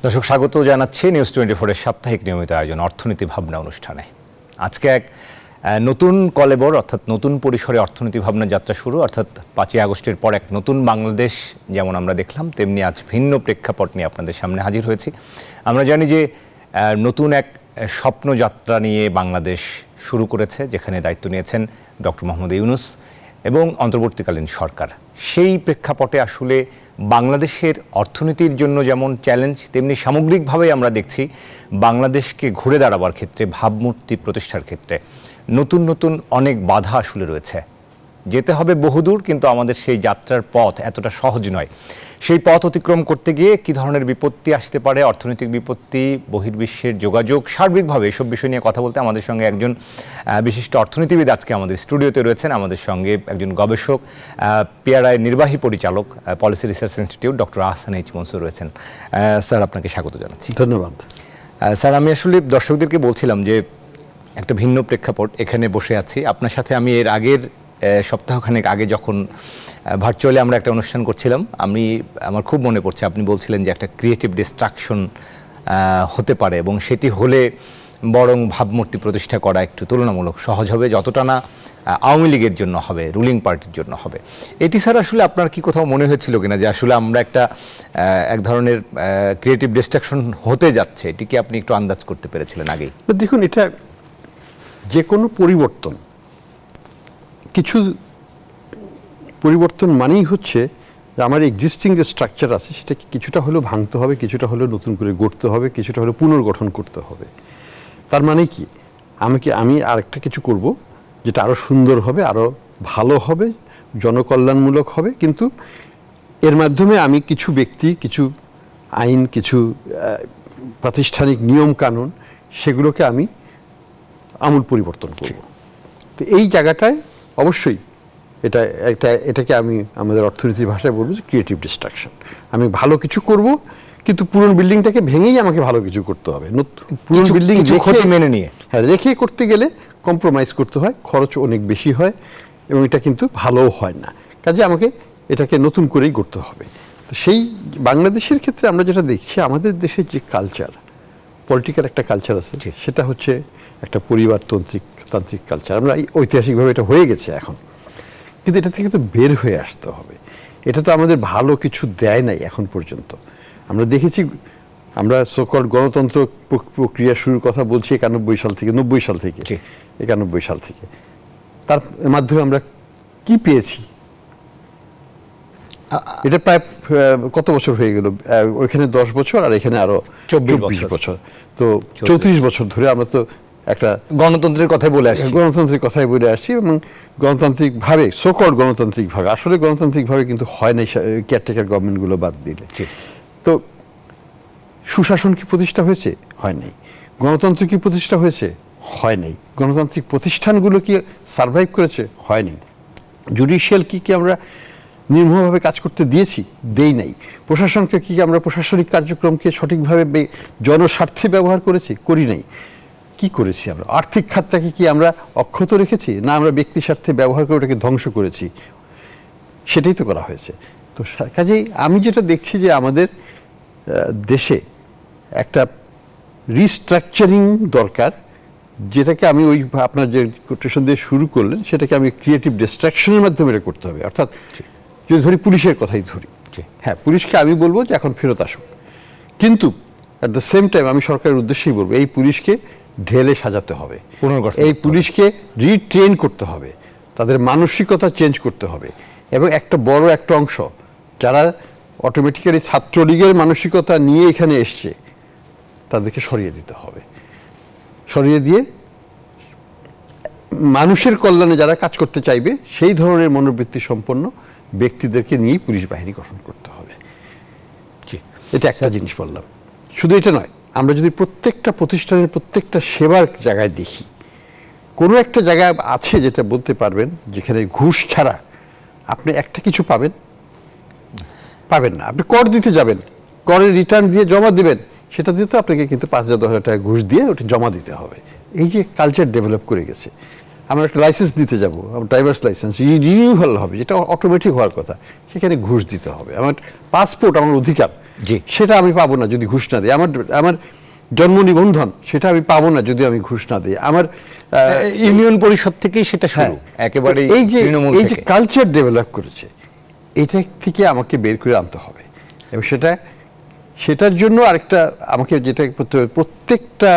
দর্শক স্বাগত জানাচ্ছি নিউজ 24 এর সাপ্তাহিক নিয়মিত আয়োজন অর্থনীতি ভাবনা অনুষ্ঠানে। আজকে এক নতুন কলেবর অর্থাৎ নতুন পরিসরে অর্থনীতি ভাবনা যাত্রা শুরু, অর্থাৎ 5ই আগস্টের পর এক নতুন বাংলাদেশ যেমন আমরা দেখলাম, তেমনি আজ ভিন্ন প্রেক্ষাপট নিয়ে আপনাদের সামনে হাজির হয়েছি। আমরা জানি যে নতুন এক স্বপ্নযাত্রা নিয়ে বাংলাদেশ শুরু করেছে, যেখানে দায়িত্ব নিয়েছেন ডক্টর মোহাম্মদ ইউনূস এবং অন্তর্বর্তীকালীন সরকার। সেই প্রেক্ষাপটে আসলে বাংলাদেশের অর্থনীতির জন্য যেমন চ্যালেঞ্জ, তেমনি সামগ্রিকভাবে আমরা দেখছি বাংলাদেশকে ঘুরে দাঁড়াবার ক্ষেত্রে, ভাবমূর্তি প্রতিষ্ঠার ক্ষেত্রে নতুন নতুন অনেক বাধা আসলে রয়েছে। যেতে হবে বহুদূর, কিন্তু আমাদের সেই যাত্রার পথ এতটা সহজ নয়। সেই পথ অতিক্রম করতে গিয়ে কী ধরনের বিপত্তি আসতে পারে, অর্থনৈতিক বিপত্তি, বহির্বিশ্বের যোগাযোগ, সার্বিকভাবে এসব বিষয় নিয়ে কথা বলতে আমাদের সঙ্গে একজন বিশিষ্ট অর্থনীতিবিদ আজকে আমাদের স্টুডিওতে রয়েছেন। আমাদের সঙ্গে একজন গবেষক, পিআরআই নির্বাহী পরিচালক, policy research institute, doctor Ahsan H Mansur রয়েছেন। স্যার, আপনাকে স্বাগত জানাচ্ছি। ধন্যবাদ। স্যার, আমি আসলে দর্শকদেরকে বলছিলাম যে একটা ভিন্ন প্রেক্ষাপট, এখানে বসে আছি আপনার সাথে। আমি এর আগের সপ্তাহখানেক আগে যখন ভার্চুয়ালি আমরা একটা অনুষ্ঠান করছিলাম, আমার খুব মনে পড়ছে আপনি বলছিলেন যে একটা ক্রিয়েটিভ ডিস্ট্রাকশন হতে পারে এবং সেটি হলে বরং ভাবমূর্তি প্রতিষ্ঠা করা একটু তুলনামূলক সহজ হবে, যতটা না আওয়ামী লীগের জন্য হবে, রুলিং পার্টির জন্য হবে। এটি স্যার আসলে আপনার কি কোথাও মনে হয়েছিল কিনা যে আসলে আমরা এক ধরনের ক্রিয়েটিভ ডিস্ট্রাকশন হতে যাচ্ছে? এটি কি আপনি একটু আন্দাজ করতে পেরেছিলেন আগেই? দেখুন, এটা যে কোনো পরিবর্তন, কিছু পরিবর্তন মানেই হচ্ছে যে আমার এক্সিস্টিং যে স্ট্রাকচার আছে সেটাকে কিছুটা হলেও ভাঙতে হবে, কিছুটা হলেও নতুন করে গড়তে হবে, কিছুটা হলেও পুনর্গঠন করতে হবে। তার মানে কি, আমি আরেকটা কিছু করব যেটা আরও সুন্দর হবে, আরও ভালো হবে, জনকল্যাণমূলক হবে, কিন্তু এর মাধ্যমে আমি কিছু ব্যক্তি, কিছু আইন, কিছু প্রাতিষ্ঠানিক নিয়ম কানুন, সেগুলোকে আমি আমূল পরিবর্তন করব। তো এই জায়গাটায় অবশ্যই এটাকে আমি আমাদের অর্থনীতির ভাষায় বলবো যে ক্রিয়েটিভ ডিস্ট্রাকশন। আমি ভালো কিছু করব, কিন্তু পুরনো বিল্ডিংটাকে ভেঙেই আমাকে ভালো কিছু করতে হবে। পুরনো বিল্ডিং মেনে নিয়ে রেখে করতে গেলে কম্প্রোমাইজ করতে হয়, খরচ অনেক বেশি হয় এবং এটা কিন্তু ভালোও হয় না। কাজে আমাকে এটাকে নতুন করেই করতে হবে। তো সেই বাংলাদেশের ক্ষেত্রে আমরা যেটা দেখছি, আমাদের দেশের যে কালচার, পলিটিক্যাল একটা কালচার আছে, সেটা হচ্ছে একটা পরিবারতান্ত্রিক কালচার। আমরা ঐতিহাসিকভাবে এটা হয়ে গেছে এখন, কিন্তু এটা থেকে তো বের হয়ে আসতে হবে। এটা তো আমাদের ভালো কিছু দেয় নাই এখন পর্যন্ত। আমরা দেখেছি, আমরা সোকল্ড গণতন্ত্র প্রক্রিয়া শুরুর কথা বলছি 91 সাল থেকে, 91 সাল থেকে। তার মাধ্যমে আমরা কি পেয়েছি? এটা প্রায় কত বছর হয়ে গেল? ওইখানে 10 বছর আর এখানে আরো 24 বছর, তো 34 বছর ধরে আমরা তো একটা গণতন্ত্রের কথাই বলে আসছি এবং গণতান্ত্রিকভাবে, সোকল্ড গণতান্ত্রিকভাবে, আসলে গণতান্ত্রিকভাবে কিন্তু হয় নাই কেয়ারটেকার গভর্নমেন্টগুলো বাদ দিলে। তো সুশাসন কি প্রতিষ্ঠা হয়েছে? হয় নাই। গণতন্ত্র কি প্রতিষ্ঠা হয়েছে? হয় নাই। গণতান্ত্রিক প্রতিষ্ঠানগুলো কি সার্ভাইভ করেছে? হয় নাই। জুডিশিয়াল কি আমরা নির্মমভাবে কাজ করতে দিয়েছি? দেই নাই। প্রশাসনকে কি আমরা প্রশাসনিক কার্যক্রমকে সঠিকভাবে জনস্বার্থে ব্যবহার করেছি? করি নাই। কি করেছি আমরা? আর্থিক খাতটাকে কি আমরা অক্ষত রেখেছি, না আমরা ব্যক্তি স্বার্থে ব্যবহার করে ওটাকে ধ্বংস করেছি? সেটাই তো করা হয়েছে। তো কাজেই আমি যেটা দেখছি যে আমাদের দেশে একটা রিস্ট্রাকচারিং দরকার, যেটাকে আমি ওই আপনার যে কোটেশন দিয়ে শুরু করলেন, সেটাকে আমি ক্রিয়েটিভ ডিস্ট্রাকশনের মাধ্যমে এটা করতে হবে। অর্থাৎ যদি ধরি, পুলিশের কথাই ধরি, হ্যাঁ, পুলিশকে আমি বলবো যে এখন ফেরত আসুক, কিন্তু অ্যাট দ্য সেম টাইম আমি সরকারের উদ্দেশ্যেই বলবো এই পুলিশকে ঢেলে সাজাতে হবে, এই পুলিশকে রিট্রেন করতে হবে, তাদের মানসিকতা চেঞ্জ করতে হবে এবং একটা বড় একটা অংশ যারা অটোমেটিক্যালি ছাত্রলীগের মানসিকতা নিয়ে এখানে এসছে তাদেরকে সরিয়ে দিতে হবে। সরিয়ে দিয়ে মানুষের কল্যাণে যারা কাজ করতে চাইবে সেই ধরনের মনোবৃত্তি সম্পন্ন ব্যক্তিদেরকে নিয়েই পুলিশ বাহিনী গঠন করতে হবে। এটা একটা জিনিস বললাম। শুধু এটা নয়, আমরা যদি প্রত্যেকটা প্রতিষ্ঠানের প্রত্যেকটা সেবার জায়গায় দেখি, কোনো একটা জায়গায় আছে যেটা বলতে পারবেন যেখানে ঘুষ ছাড়া আপনি একটা কিছু পাবেন না। আপনি কর দিতে যাবেন, করের রিটার্ন দিয়ে জমা দেবেন, সেটা দিতে আপনাকে কিন্তু 5,000-10,000 টাকা ঘুষ দিয়ে ওটা জমা দিতে হবে। এই যে কালচার ডেভেলপ করে গেছে, আমার একটা লাইসেন্স দিতে যাব, আমার ড্রাইভার্স লাইসেন্স রিনিউয়াল হবে, যেটা অটোমেটিক হওয়ার কথা, সেখানে ঘুষ দিতে হবে। আমার পাসপোর্ট আমার অধিকার, সেটা আমি পাবো না যদি ঘুষ না দিই। আমার জন্ম নিবন্ধন, সেটা আমি পাবো না যদি আমি ঘুষ না দিই। আমার ইউনিয়ন পরিষদ থেকেই সেটা শুরু, একেবারে এই যে কালচার ডেভেলপ করেছে, এটা থেকে আমাকে বের করে আনতে হবে। এবং সেটার জন্য আরেকটা আমাকে যেটা প্রত্যেকটা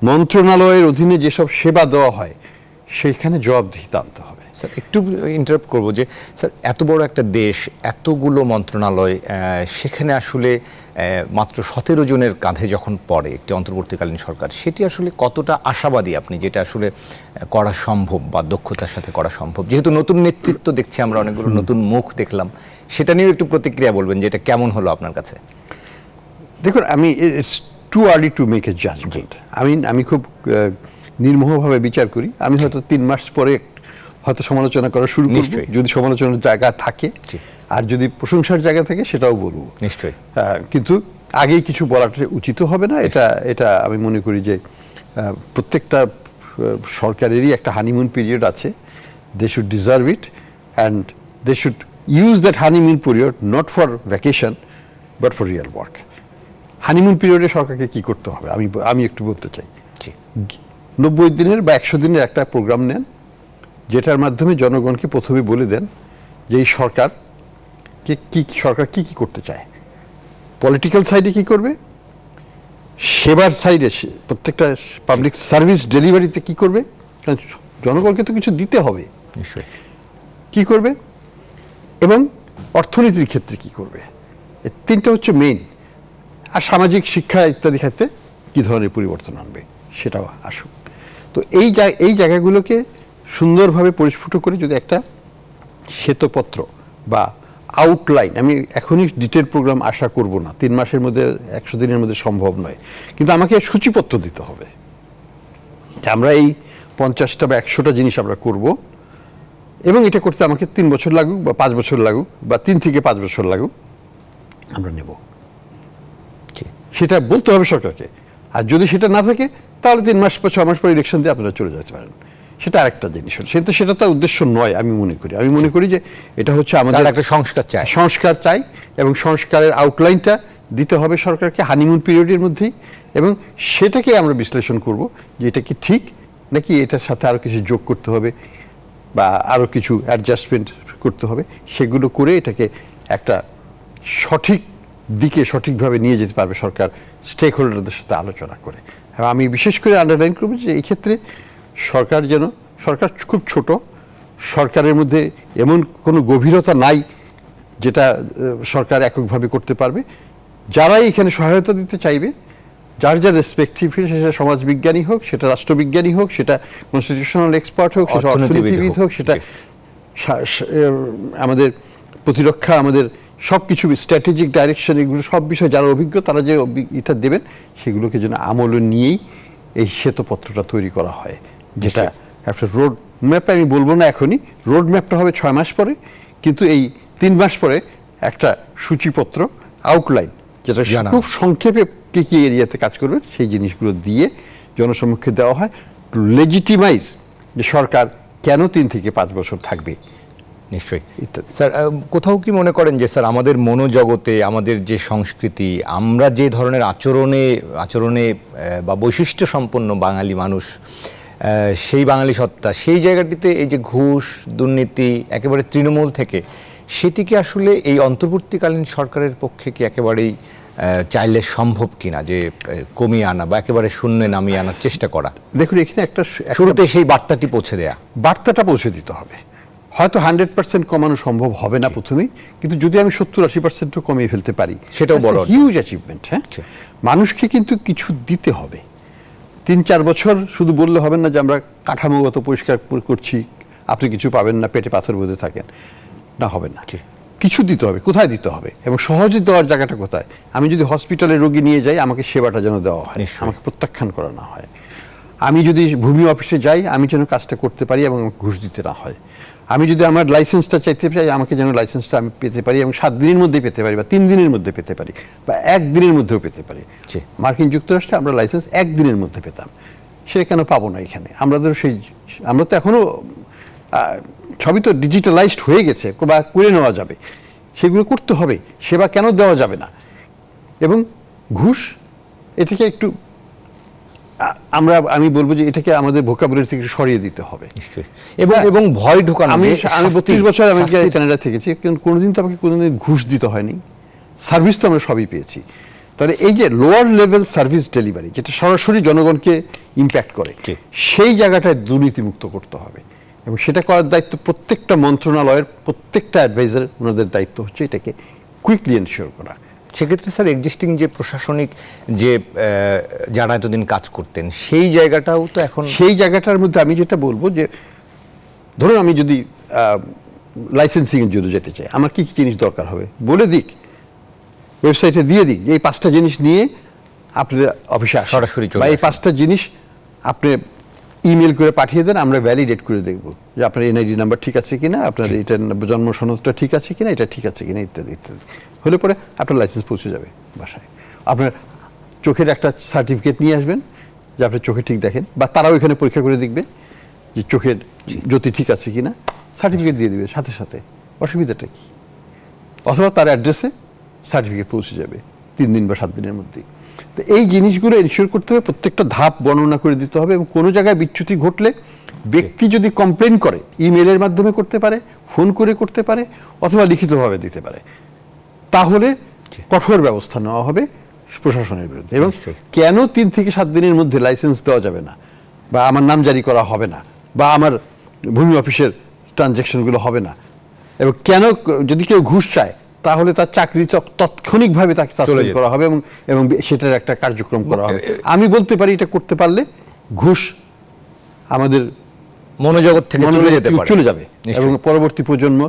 মন্ত্রণালয়ের অধীনে যেসব সেবা দেওয়া হয় সেখানে জবাবদিহিতা আনতে হবে। স্যার একটু ইন্টারাপ্ট করবো যে স্যার এত বড় একটা দেশ, এতগুলো মন্ত্রণালয়, সেখানে আসলে মাত্র 17 জনের কাঁধে যখন পড়ে একটি অন্তর্বর্তীকালীন সরকার, সেটি আসলে কতটা আশাবাদী আপনি, যেটা আসলে করা সম্ভব বা দক্ষতার সাথে করা সম্ভব? যেহেতু নতুন নেতৃত্ব দেখছি আমরা, অনেকগুলো নতুন মুখ দেখলাম, সেটা নিয়েও একটু প্রতিক্রিয়া বলবেন যে এটা কেমন হলো আপনার কাছে? দেখুন, আমি it's too early to make a judgement. আমি খুব নির্মোহভাবে বিচার করি। আমি হয়তো 3 মাস পরে হয়তো সমালোচনা করা শুরু করব, যদি সমালোচনার জায়গা থাকে, আর যদি প্রশংসার জায়গা থাকে সেটাও বলবো নিশ্চয়ই। কিন্তু আগেই কিছু বলাটা উচিত হবে না। এটা আমি মনে করি যে প্রত্যেকটা সরকারেরই একটা হানিমুন পিরিয়ড আছে। They should deserve it, and they should use that honeymoon period not for vacation but for real work. Honeymoon পিরিয়ডে সরকারকে কি করতে হবে আমি একটু বলতে চাই। 90 দিনের বা 100 দিনের একটা প্রোগ্রাম নেন, যেটার মাধ্যমে জনগণকে প্রথমে বলে দেন যে এই সরকার কি করতে চায়, পলিটিক্যাল সাইডে কি করবে, সেবার সাইডে প্রত্যেকটা পাবলিক সার্ভিস ডেলিভারিতে কি করবে, কারণ জনগণকে তো কিছু দিতে হবে, কি করবে, এবং অর্থনীতির ক্ষেত্রে কি করবে। এই 3টা হচ্ছে মেইন। আর সামাজিক শিক্ষা ইত্যাদি ক্ষেত্রে কী ধরনের পরিবর্তন আনবে সেটাও আসুক। তো এই জায়গাগুলোকে সুন্দরভাবে পরিস্ফুট করে যদি একটা শ্বেতপত্র বা আউটলাইন, আমি এখনই ডিটেল প্রোগ্রাম আশা করব না, 3 মাসের মধ্যে 100 দিনের মধ্যে সম্ভব নয়, কিন্তু আমাকে সূচিপত্র দিতে হবে যে আমরা এই 50টা বা 100টা জিনিস আমরা করব, এবং এটা করতে আমাকে 3 বছর লাগুক বা 5 বছর লাগুক বা 3 থেকে 5 বছর লাগুক, আমরা নেব। সেটা বলতে হবে সরকারকে। আর যদি সেটা না থাকে তাহলে 3 মাস বা 6 মাস পর ইলেকশন দিয়ে আপনারা চলে যেতে পারেন। সেটা আরেকটা জিনিস হল, সেটা তার উদ্দেশ্য নয়। আমি মনে করি যে এটা হচ্ছে আমাদের একটা সংস্কার চাই, এবং সংস্কারের আউটলাইনটা দিতে হবে সরকারকে হানিমুন পিরিয়ডের মধ্যেই, এবং সেটাকে আমরা বিশ্লেষণ করব যে এটা কি ঠিক নাকি এটার সাথে আরও কিছু যোগ করতে হবে বা আরও কিছু অ্যাডজাস্টমেন্ট করতে হবে। সেগুলো করে এটাকে একটা সঠিক দিকে সঠিকভাবে নিয়ে যেতে পারবে সরকার, স্টেক হোল্ডারদের সাথে আলোচনা করে। এবং আমি বিশেষ করে আন্ডারলাইন করব যে এই ক্ষেত্রে সরকার খুব ছোট, সরকারের মধ্যে এমন কোনো গভীরতা নাই যেটা সরকার এককভাবে করতে পারবে। যারাই এখানে সহায়তা দিতে চাইবে, যার রেসপেক্টিভ, সেটা সমাজবিজ্ঞানী হোক, সেটা রাষ্ট্রবিজ্ঞানী হোক, সেটা কনস্টিটিউশনাল এক্সপার্ট হোক, সেটা অর্থনীতিবিদ হোক, সেটা আমাদের প্রতিরক্ষা, আমাদের সব কিছু স্ট্র্যাটেজিক ডাইরেকশন, এগুলো সব বিষয়ে যারা অভিজ্ঞ, তারা যে এটা দেবেন সেগুলোকে যেন আমলে নিয়েই এই শ্বেতপত্রটা তৈরি করা হয়, যেটা একটা রোড ম্যাপ। আমি বলবো না এখনই, রোড ম্যাপটা হবে 6 মাস পরে, কিন্তু এই 3 মাস পরে একটা সূচিপত্র আউটলাইন, যেটা খুব সংক্ষেপে কি এরিয়াতে কাজ করবে সেই জিনিসগুলো দিয়ে জনসম্মুখে দেওয়া হয়, টু লেজিটিমাইজ যে সরকার কেন 3 থেকে 5 বছর থাকবে। নিশ্চয়ই স্যার, কোথাও কি মনে করেন যে স্যার আমাদের মনোজগতে, আমাদের যে সংস্কৃতি, আমরা যে ধরনের আচরণে বা বৈশিষ্ট্য সম্পন্ন বাঙালি মানুষ, সেই বাঙালি সত্তা, সেই জায়গাটিতে এই যে ঘুষ, দুর্নীতি একেবারে তৃণমূল থেকে, সেটিকে আসলে এই অন্তর্বর্তীকালীন সরকারের পক্ষে কি একেবারেই চাইলে সম্ভব কিনা যে কমিয়ে আনা বা একেবারে শূন্যে নামিয়ে আনার চেষ্টা করা? দেখুন, এখানে একটা শুরুতে সেই বার্তাটা পৌঁছে দিতে হবে। হয়তো 100% কমানো সম্ভব হবে না প্রথমেই, কিন্তু যদি আমি 70-80% কমিয়ে ফেলতে পারি, সেটাও বড় হিউজ অ্যাচিভমেন্ট। হ্যাঁ, মানুষকে কিন্তু কিছু দিতে হবে। 3-4 বছর শুধু বললে হবে না যে আমরা কাঠামোগত পরিষ্কার করছি, আপনি কিছু পাবেন না, পেটে পাথর বেঁধে থাকেন, না, হবে না। কিছু দিতে হবে। কোথায় দিতে হবে এবং সহজে দেওয়ার জায়গাটা কোথায়? আমি যদি হসপিটালে রোগী নিয়ে যাই, আমাকে সেবাটা যেন দেওয়া হয়, আমাকে প্রত্যাখ্যান করা না হয়। আমি যদি ভূমি অফিসে যাই, আমি যেন কাজটা করতে পারি এবং ঘুষ দিতে না হয়। আমি যদি আমার লাইসেন্সটা চাইতে চাই, আমাকে যেন লাইসেন্সটা আমি পেতে পারি এবং 7 দিনের মধ্যে পেতে পারি বা 3 দিনের মধ্যে পেতে পারি বা 1 দিনের মধ্যেও পেতে পারি। মার্কিন যুক্তরাষ্ট্রে আমরা লাইসেন্স 1 দিনের মধ্যে পেতাম, সেটা কেন পাবো না এখানে? আমাদেরও সেই আমরা তো এখনো সবই তো ডিজিটালাইজড হয়ে গেছে বা করে নেওয়া যাবে, সেগুলো করতে হবে। সেবা কেন দেওয়া যাবে না? এবং ঘুষ, এটাকে একটু আমি বলবো যে এটাকে আমাদের ভোকাবুলারি থেকে সরিয়ে দিতে হবে। নিশ্চয়ই। এবং ভয় ঢোকানো। আমি 32 বছর আমেরিকা কানাডা থেকেছি, কিন্তু কোনোদিন তো আমাকে কোনোদিন ঘুষ দিতে হয়নি। সার্ভিস তো আমরা সবই পেয়েছি। তাহলে এই যে লোয়ার লেভেল সার্ভিস ডেলিভারি, যেটা সরাসরি জনগণকে ইম্প্যাক্ট করে, সেই জায়গাটায় দুর্নীতিমুক্ত করতে হবে। এবং সেটা করার দায়িত্ব প্রত্যেকটা মন্ত্রণালয়ের প্রত্যেকটা অ্যাডভাইজার, ওনাদের দায়িত্ব হচ্ছে এটাকে কুইকলি এনশিওর করা। সেক্ষেত্রে স্যার এক্সিস্টিং যে প্রশাসনিক যে যারা এতদিন কাজ করতেন, সেই জায়গাটাও তো এখন, সেই জায়গাটার মধ্যে আমি যেটা বলবো যে, ধরুন আমি যদি লাইসেন্সিং এর জন্য যেতে চাই, আমার কি কি জিনিস দরকার হবে বলে দিক, ওয়েবসাইটে দিয়ে দিক যে এই 5টা জিনিস নিয়ে আপনার অফিসে সরাসরি চলে আসুন, বা এই 5টা জিনিস আপনি ইমেল করে পাঠিয়ে দেন, আমরা ভ্যালিডেট করে দেখব যে আপনার এনআইডি নাম্বার ঠিক আছে কিনা, আপনার এটা জন্ম সনদটা ঠিক আছে কিনা, এটা ঠিক আছে কিনা, ইত্যাদি ইত্যাদি। হলে পরে আপনার লাইসেন্স পৌঁছে যাবে বাসায়। আপনার চোখের একটা সার্টিফিকেট নিয়ে আসবেন যে আপনি চোখে ঠিক দেখেন, বা তারাও এখানে পরীক্ষা করে দেখবে যে চোখের জ্যোতি ঠিক আছে কিনা, সার্টিফিকেট দিয়ে দিবে সাথে সাথে। অসুবিধাটা কি? অথবা তার অ্যাড্রেসে সার্টিফিকেট পৌঁছে যাবে 3 দিন বা 7 দিনের মধ্যেই। তো এই জিনিসগুলো এনশিওর করতে হবে, প্রত্যেকটা ধাপ বর্ণনা করে দিতে হবে। এবং কোনো জায়গায় বিচ্যুতি ঘটলে ব্যক্তি যদি কমপ্লেন করে, ইমেলের মাধ্যমে করতে পারে, ফোন করে করতে পারে, অথবা লিখিতভাবে দিতে পারে, তাহলে কঠোর ব্যবস্থা নেওয়া হবে প্রশাসনের বিরুদ্ধে। এবং কেন 3 থেকে 7 দিনের মধ্যে লাইসেন্স দেওয়া যাবে না, বা আমার নাম জারি করা হবে না, বা আমার ভূমি অফিসের ট্রানজ্যাকশনগুলো হবে না, এবং কেন যদি কেউ ঘুষ চায় তাহলে তার চাকরি তাৎক্ষণিকভাবে তাকে সাসপেন্ড করা হবে, এবং সেটার একটা কার্যক্রম করা হবে। আমি বলতে পারি এটা করতে পারলে ঘুষ আমাদের মনোজগৎ থেকে চলে যাবে, এবং পরবর্তী প্রজন্ম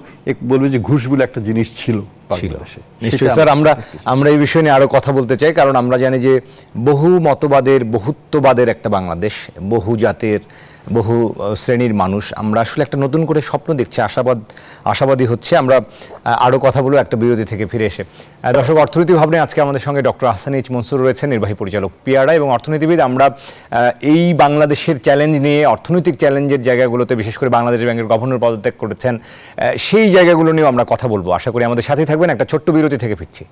বলবে যে ঘুষ বলে একটা জিনিস ছিল বাংলাদেশে। নিশ্চয়ই স্যার, আমরা এই বিষয় নিয়ে আরো কথা বলতে চাই, কারণ আমরা জানি যে বহু মতবাদের, বহুত্ববাদের একটা বাংলাদেশ, বহু জাতের, বহু শ্রেণীর মানুষ। আমরা আসলে একটা নতুন করে স্বপ্ন দেখছি, আশাবাদী হচ্ছে। আমরা আরো কথা বলবো একটা বিরতি থেকে ফিরে এসে। দর্শক, অর্থনীতি ভাবনায় আজকে আমাদের সঙ্গে ডক্টর আহসান এইচ মনসুর রয়েছেন, নির্বাহী পরিচালক পিআরআই এবং অর্থনীতিবিদ। আমরা এই বাংলাদেশের চ্যালেঞ্জ নিয়ে, অর্থনৈতিক চ্যালেঞ্জের জায়গাগুলোতে, বিশেষ করে বাংলাদেশ ব্যাংকের গভর্নর পদত্যাগ করেছেন, সেই জায়গাগুলো নিয়েও আমরা কথা বলবো। আশা করি আমাদের সাথেই থাকবেন। একটা ছোট্ট বিরতি থেকে ফিরছি।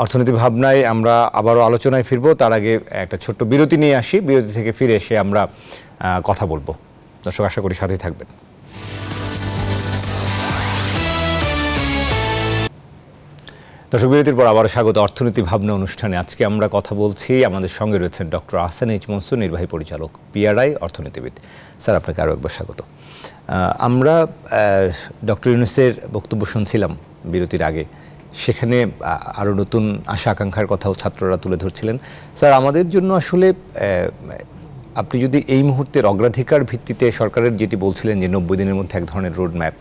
অর্থনীতি ভাবনায় আমরা আবারও আলোচনায় ফিরবো, তার আগে একটা ছোট্ট বিরতি নিয়ে আসি। বিরতি থেকে ফিরে এসে আমরা কথা বলবো। দর্শক, আশা করি সাথেই থাকবেন। দর্শক, বিরতির পর আবারও স্বাগত অর্থনীতি ভাবনা অনুষ্ঠানে। আজকে আমরা কথা বলছি, আমাদের সঙ্গে রয়েছেন ডক্টর আহসান এইচ মনসুর, নির্বাহী পরিচালক পিআরআই, অর্থনীতিবিদ। স্যার, আপনাকে আরও একবার স্বাগত। আমরা ডক্টর ইউনূসের বক্তব্য শুনছিলাম বিরতির আগে, সেখানে আরও নতুন আশা আকাঙ্ক্ষার কথাও ছাত্ররা তুলে ধরছিলেন। স্যার, আমাদের জন্য আসলে আপনি যদি এই মুহূর্তের অগ্রাধিকার ভিত্তিতে, সরকারের যেটি বলছিলেন যে 90 দিনের মধ্যে এক ধরনের রোড ম্যাপ,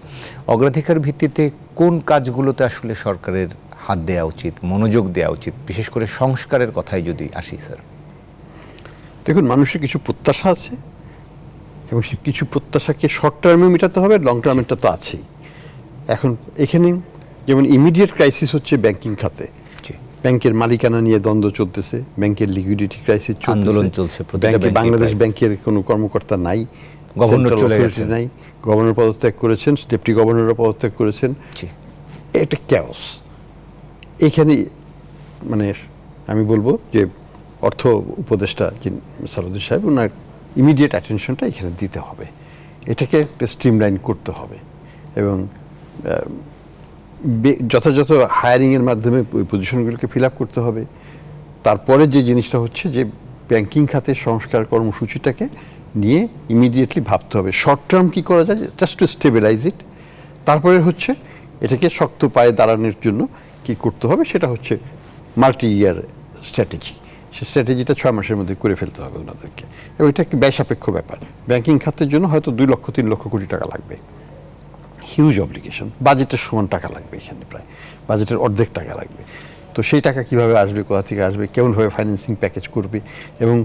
অগ্রাধিকার ভিত্তিতে কোন কাজগুলোতে আসলে সরকারের হাত দেওয়া উচিত, মনোযোগ দেওয়া উচিত, বিশেষ করে সংস্কারের কথাই যদি আসি স্যার? দেখুন, মানুষের কিছু প্রত্যাশা আছে, এবং কিছু প্রত্যাশাকে শর্ট টার্মে মেটাতে হবে, লং টার্মেরটা তো আছেই। এখন এখানে যেমন ইমিডিয়েট ক্রাইসিস হচ্ছে ব্যাংকিং খাতে, ব্যাংকের মালিকানা নিয়ে দ্বন্দ্ব চলতেছে, ব্যাংকের লিকুইডিটি ক্রাইসিস চলছে, আন্দোলন চলছে, বাংলাদেশ ব্যাংকের কোনো কর্মকর্তা নাই, গভর্নর চলে গেছেন, নাই, গভর্নর পদত্যাগ করেছেন, ডেপুটি গভর্নরও পদত্যাগ করেছেন। এটা ক্যাওস। এখানে মানে আমি বলবো যে অর্থ উপদেষ্টা সালাউদ্দিন সাহেব, ওনার ইমিডিয়েট অ্যাটেনশনটা এখানে দিতে হবে, এটাকে স্ট্রিমলাইন করতে হবে, এবং যথাযথ হায়ারিংয়ের মাধ্যমে ওই পজিশনগুলোকে ফিল আপ করতে হবে। তারপরে যে জিনিসটা হচ্ছে যে ব্যাংকিং খাতের সংস্কার কর্মসূচিটাকে নিয়ে ইমিডিয়েটলি ভাবতে হবে শর্ট টার্ম কী করা যায়, জাস্ট টু স্টেবিলাইজ ইট। তারপরে হচ্ছে এটাকে শক্ত পায়ে দাঁড়ানোর জন্য কি করতে হবে, সেটা হচ্ছে মাল্টি ইয়ার স্ট্র্যাটেজি। সেই স্ট্র্যাটেজিটা 6 মাসের মধ্যে করে ফেলতে হবে ওনাদেরকে, এবং এটা একটি ব্যয় সাপেক্ষ ব্যাপার। ব্যাংকিং খাতের জন্য হয়তো 2 লক্ষ 3 লক্ষ কোটি টাকা লাগবে, হিউজ অব্লিগেশন, বাজেটের সমান টাকা লাগবে, এখানে প্রায় বাজেটের অর্ধেক টাকা লাগবে। তো সেই টাকা কিভাবে আসবে, কোথা থেকে আসবে, কেমনভাবে ফাইন্যান্সিং প্যাকেজ করবে, এবং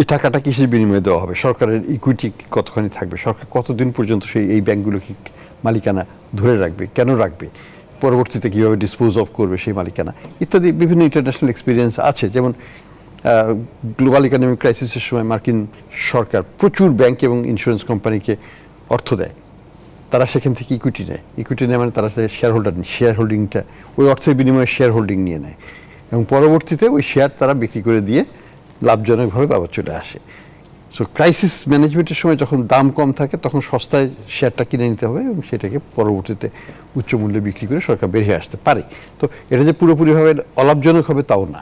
এই টাকাটা কিসের বিনিময়ে দেওয়া হবে, সরকারের ইকুইটি কতখানি থাকবে, সরকার কতদিন পর্যন্ত এই ব্যাংকগুলোকে মালিকানা ধরে রাখবে, কেন রাখবে, পরবর্তীতে কীভাবে ডিসপোজ অফ করবে সেই মালিকানা, ইত্যাদি বিভিন্ন ইন্টারন্যাশনাল এক্সপিরিয়েন্স আছে। যেমন গ্লোবাল ইকোনমিক ক্রাইসিসের সময় মার্কিন সরকার প্রচুর ব্যাংক এবং ইন্স্যুরেন্স কোম্পানিকে অর্থ দেয়, তারা সেখান থেকে ইকুইটি নেয় মানে তারা শেয়ার হোল্ডিংটা ওই অর্থের বিনিময়ে শেয়ার হোল্ডিং নিয়ে নেয় এবং পরবর্তীতে ওই শেয়ার তারা বিক্রি করে দিয়ে লাভজনকভাবে আবার চলে আসে। সো ক্রাইসিস ম্যানেজমেন্টের সময় যখন দাম কম থাকে তখন সস্তায় শেয়ারটা কিনে নিতে হবে এবং সেটাকে পরবর্তীতে উচ্চ মূল্যে বিক্রি করে সরকার বেরিয়ে আসতে পারে। তো এটা যে পুরোপুরিভাবে অলাভজনক হবে তাও না,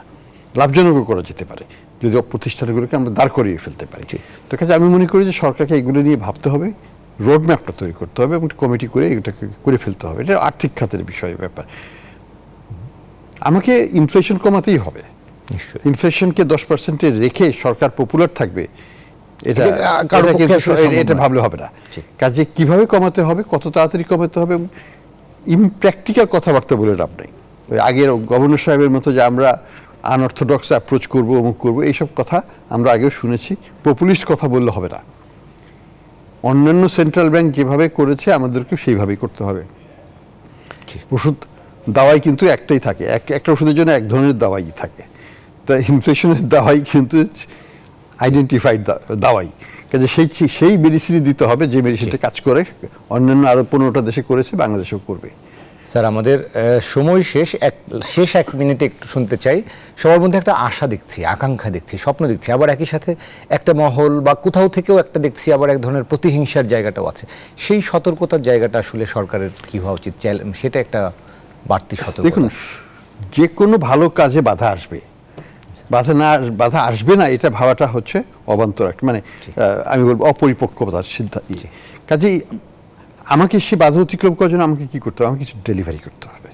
লাভজনকও করা যেতে পারে যদি প্রতিষ্ঠানগুলোকে আমরা দাঁড় করিয়ে ফেলতে পারি। তো কাজে আমি মনে করি যে সরকারকে এগুলো নিয়ে ভাবতে হবে, রোড ম্যাপটা তৈরি করতে হবে এবং কমিটি করে এটাকে করে ফেলতে হবে। এটা আর্থিক খাতের বিষয় ব্যাপার। আমাকে ইনফ্লেশন কমাতেই হবে, ইনফ্লেশনকে 10% রেখে সরকার পপুলার থাকবে এটা ভাবলে হবে না। কাজে কিভাবে কমাতে হবে, কত তাড়াতাড়ি কমাতে হবে, ইমপ্র্যাকটিক্যাল কথাবার্তা বলে লাভ নেই। ওই আগের গভর্নর সাহেবের মতো যে আমরা আনঅর্থোডক্স অ্যাপ্রোচ করবো অমুক করবো এইসব কথা আমরা আগেও শুনেছি, পপুলিস্ট কথা বললে হবে না। অন্যান্য সেন্ট্রাল ব্যাংক যেভাবে করেছে আমাদেরকে সেইভাবেই করতে হবে। ওষুধ দাওয়াই কিন্তু একটাই থাকে, একটা ওষুধের জন্য এক ধরনের দাওয়াই থাকে। তা ইনফ্লেশনের দাওয়াই কিন্তু আইডেন্টিফাইড দাওয়াই, কাজে সেই মেডিসিনই দিতে হবে যে মেডিসিনটা কাজ করে, অন্যান্য আরও 15টা দেশে করেছে, বাংলাদেশেও করবে। স্যার আমাদের সময় শেষ এক মিনিটে একটু শুনতে চাই। সবার মধ্যে একটা আশা দেখছি, আকাঙ্ক্ষা দেখছি, স্বপ্ন দেখছি, আবার একই সাথে একটা মহল বা কোথাও থেকেও একটা দেখছি আবার এক ধরনের প্রতিহিংসার জায়গাটাও আছে। সেই সতর্কতার জায়গাটা আসলে সরকারের কি হওয়া উচিত, সেটা একটা বাড়তি সতর্কতা। দেখুন, যে কোনো ভালো কাজে বাধা আসবে, বাধা আসবে না এটা ভাবাটা হচ্ছে অবান্তর একটা, মানে আমি বলবো অপরিপক্কতার সিদ্ধান্ত। কাজেই আমাকে সে বাধা অতিক্রম করার জন্য আমাকে কি করতে হবে, আমাকে কিছু ডেলিভারি করতে হবে।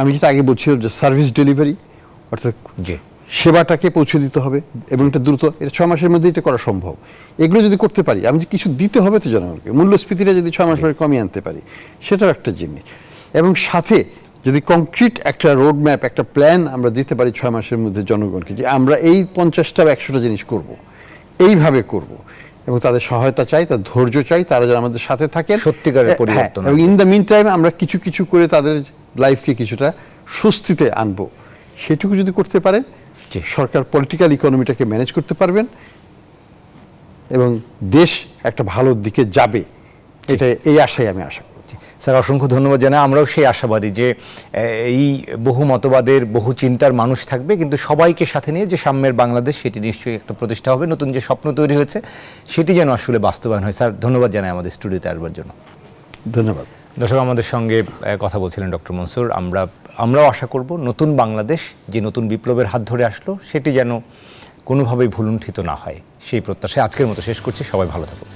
আমি যেটা আগে বলছিলাম যে সার্ভিস ডেলিভারি, অর্থাৎ সেবাটাকে পৌঁছে দিতে হবে এবং এটা দ্রুত, এটা 6 মাসের মধ্যে এটা করা সম্ভব। এগুলো যদি করতে পারি, আমি যে কিছু দিতে হবে তো জনগণকে, মূল্যস্ফীতিটা যদি 6 মাস পরে কমিয়ে আনতে পারি সেটাও একটা জিনিস। এবং সাথে যদি কংক্রিট একটা রোড ম্যাপ, একটা প্ল্যান আমরা দিতে পারি 6 মাসের মধ্যে জনগণকে, যে আমরা এই 50টা বা 100টা জিনিস করব, এইভাবে করব, এবং তাদের সহায়তা চাই, তার ধৈর্য চাই, তারা যেন আমাদের সাথে থাকেন সত্যিকারের পরিবর্তন। এবং ইন দ্য মিন টাইম আমরা কিছু কিছু করে তাদের লাইফকে কিছুটা স্বস্তিতে আনবো, সেটুকু যদি করতে পারেন সরকার পলিটিক্যাল ইকোনমিটাকে ম্যানেজ করতে পারবেন এবং দেশ একটা ভালো দিকে যাবে, এটা এই আশাই আমি আশা করি। স্যার অসংখ্য ধন্যবাদ জানাই। আমরাও সেই আশাবাদী যে এই বহু মতবাদের, বহু চিন্তার মানুষ থাকবে, কিন্তু সবাইকে সাথে নিয়ে যে সাম্যের বাংলাদেশ সেটি নিশ্চয়ই একটা প্রতিষ্ঠা হবে। নতুন যে স্বপ্ন তৈরি হয়েছে সেটি যেন আসলে বাস্তবায়ন হয়। স্যার ধন্যবাদ জানাই আমাদের স্টুডিওতে আসবার জন্য। ধন্যবাদ। দর্শক, আমাদের সঙ্গে কথা বলছিলেন ডক্টর মনসুর। আমরাও আশা করব নতুন বাংলাদেশ যে নতুন বিপ্লবের হাত ধরে আসলো সেটি যেন কোনোভাবেই ভুলুণ্ঠিত না হয়, সেই প্রত্যাশায় আজকের মতো শেষ করছি। সবাই ভালো থাকুন।